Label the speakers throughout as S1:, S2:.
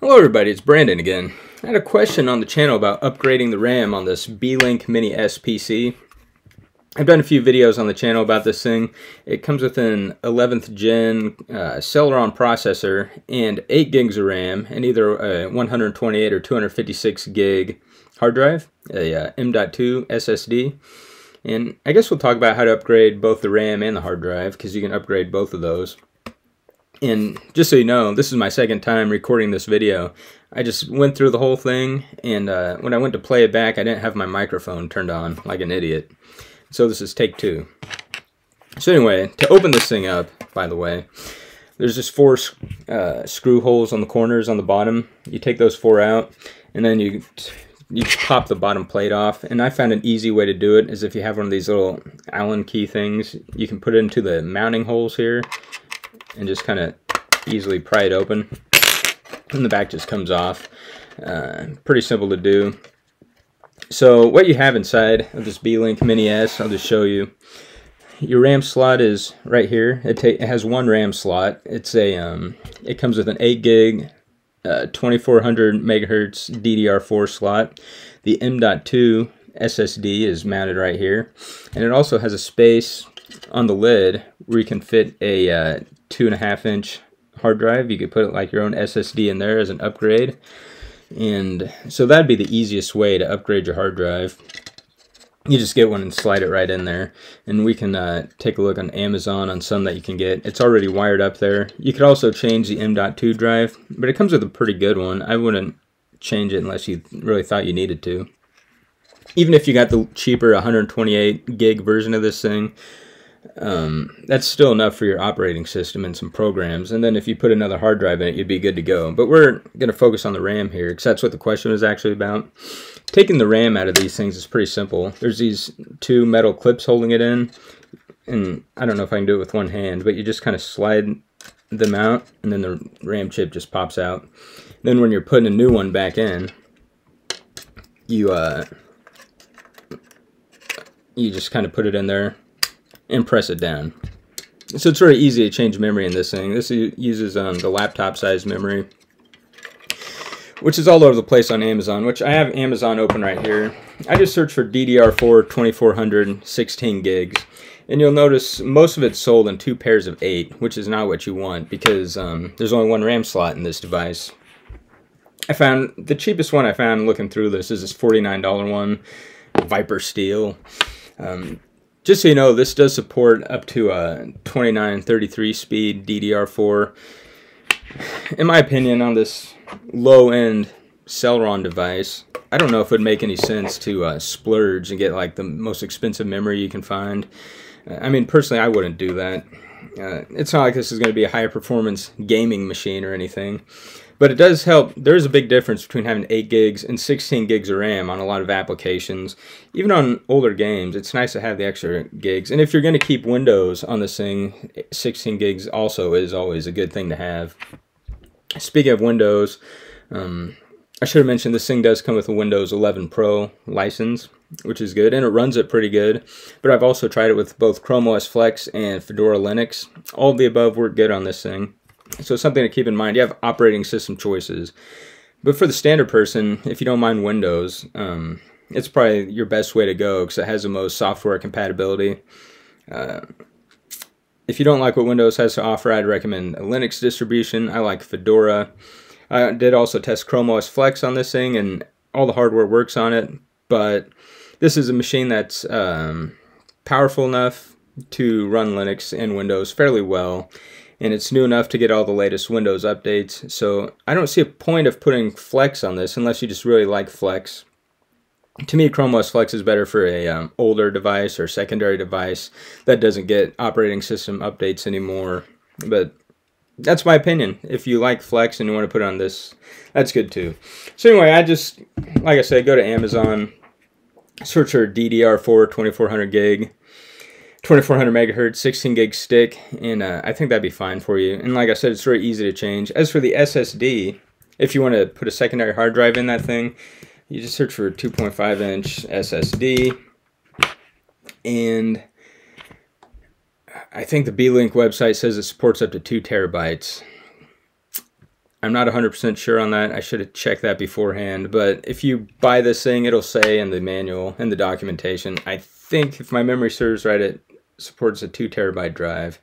S1: Hello everybody, it's Brandon again. I had a question on the channel about upgrading the RAM on this Beelink Mini S PC. I've done a few videos on the channel about this thing. It comes with an 11th gen Celeron processor and 8 gigs of RAM and either a 128 or 256 gig hard drive, a M.2 SSD. And I guess we'll talk about how to upgrade both the RAM and the hard drive, because you can upgrade both of those. And just so you know, this is my second time recording this video. I just went through the whole thing, and when I went to play it back, I didn't have my microphone turned on like an idiot. So this is take two. So anyway, to open this thing up, by the way, there's just 4 screw holes on the corners on the bottom. You take those 4 out, and then you pop the bottom plate off. And I found an easy way to do it is if you have one of these little Allen key things, you can put it into the mounting holes here and just kind of easily pry it open, and the back just comes off. Pretty simple to do. So what you have inside of this Beelink Mini S, I'll just show you. Your RAM slot is right here. It has one RAM slot. It's a it comes with an 8 gig 2400 megahertz DDR4 slot. The M.2 SSD is mounted right here, and it also has a space on the lid where you can fit a 2.5-inch hard drive. You could put it like your own SSD in there as an upgrade. And so that'd be the easiest way to upgrade your hard drive. You just get one and slide it right in there. And we can take a look on Amazon on some that you can get. It's already wired up there. You could also change the M.2 drive, but it comes with a pretty good one. I wouldn't change it unless you really thought you needed to. Even if you got the cheaper 128 gig version of this thing, that's still enough for your operating system and some programs. And then if you put another hard drive in it, you'd be good to go. But we're going to focus on the RAM here, because that's what the question was actually about. Taking the RAM out of these things is pretty simple. There's these 2 metal clips holding it in, and I don't know if I can do it with one hand, but you just kind of slide them out, and then the RAM chip just pops out. Then when you're putting a new one back in, you just kind of put it in there and press it down. So it's very easy to change memory in this thing. This uses the laptop size memory, which is all over the place on Amazon, which I have Amazon open right here. I just searched for DDR4 2400 16 gigs, and you'll notice most of it's sold in 2 pairs of 8, which is not what you want, because there's only 1 RAM slot in this device. I found the cheapest one I found looking through this is this $49 one, Viper Steel. Just so you know, this does support up to a 2933 speed DDR4. In my opinion, on this low-end Celeron device, I don't know if it would make any sense to splurge and get like the most expensive memory you can find. I mean, personally, I wouldn't do that. It's not like this is going to be a higher performance gaming machine or anything. But it does help. There's a big difference between having 8 gigs and 16 gigs of RAM on a lot of applications. Even on older games, it's nice to have the extra gigs. And if you're going to keep Windows on this thing, 16 gigs also is always a good thing to have. Speaking of Windows, I should have mentioned this thing does come with a Windows 11 Pro license, which is good, and it runs it pretty good. But I've also tried it with both Chrome OS Flex and Fedora Linux. All of the above work good on this thing. So something to keep in mind, you have operating system choices. But for the standard person, if you don't mind Windows, it's probably your best way to go, because it has the most software compatibility. If you don't like what Windows has to offer, I'd recommend a Linux distribution. I like Fedora. I did also test Chrome OS Flex on this thing, and all the hardware works on it. But this is a machine that's powerful enough to run Linux and Windows fairly well. And it's new enough to get all the latest Windows updates. So I don't see a point of putting Flex on this unless you just really like Flex. To me, Chrome OS Flex is better for a older device or secondary device that doesn't get operating system updates anymore. But that's my opinion. If you like Flex and you want to put it on this, that's good too. So anyway, like I said, go to Amazon, search for DDR4 2400 gig. 2400 megahertz, 16 gig stick, and I think that'd be fine for you. And like I said, it's very easy to change. As for the SSD, if you want to put a secondary hard drive in that thing, you just search for a 2.5-inch SSD, and I think the Beelink website says it supports up to 2 terabytes. I'm not 100% sure on that. I should have checked that beforehand. But if you buy this thing, it'll say in the manual, in the documentation, I think, if my memory serves right, it supports a 2 terabyte drive,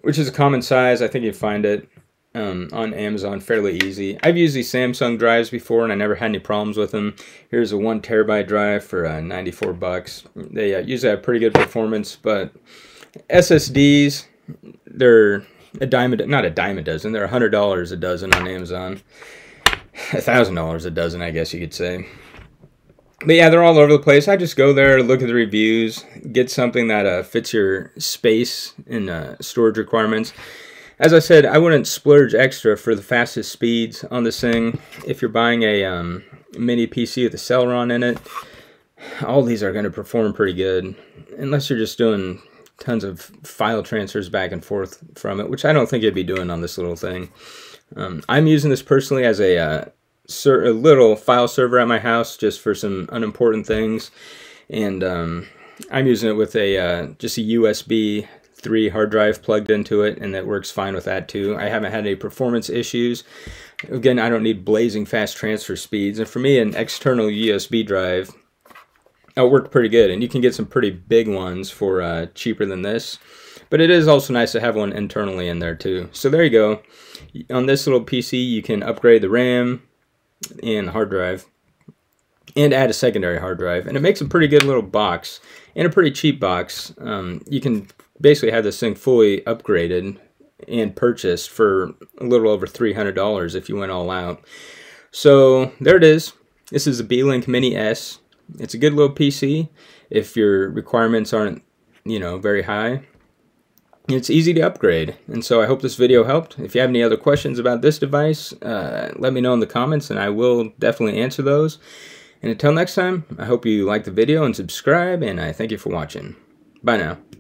S1: which is a common size. I think you find it on Amazon fairly easy. I've used these Samsung drives before, and I never had any problems with them. Here's a 1 terabyte drive for 94 bucks. They usually have pretty good performance, but SSDs, they're not a dime a dozen. They're $100 a dozen on Amazon. $1,000 a dozen, I guess you could say. But yeah, they're all over the place. I just go there, look at the reviews, get something that fits your space and storage requirements. As I said, I wouldn't splurge extra for the fastest speeds on this thing. If you're buying a mini PC with a Celeron in it, all these are going to perform pretty good, unless you're just doing tons of file transfers back and forth from it, which I don't think you'd be doing on this little thing. I'm using this personally as a little file server at my house, just for some unimportant things, and I'm using it with just a USB 3 hard drive plugged into it, and that works fine with that too. I haven't had any performance issues. Again, I don't need blazing fast transfer speeds, and for me, an external USB drive, it worked pretty good, and you can get some pretty big ones for cheaper than this. But it is also nice to have one internally in there too. So there you go. On this little PC, you can upgrade the RAM and hard drive, and add a secondary hard drive, and it makes a pretty good little box, and a pretty cheap box. You can basically have this thing fully upgraded and purchased for a little over $300 if you went all out. So there it is. This is a Beelink Mini S. It's a good little PC if your requirements aren't, very high. It's easy to upgrade, and so I hope this video helped. If you have any other questions about this device, let me know in the comments, and I will definitely answer those. And until next time, I hope you like the video and subscribe, and I thank you for watching. Bye now.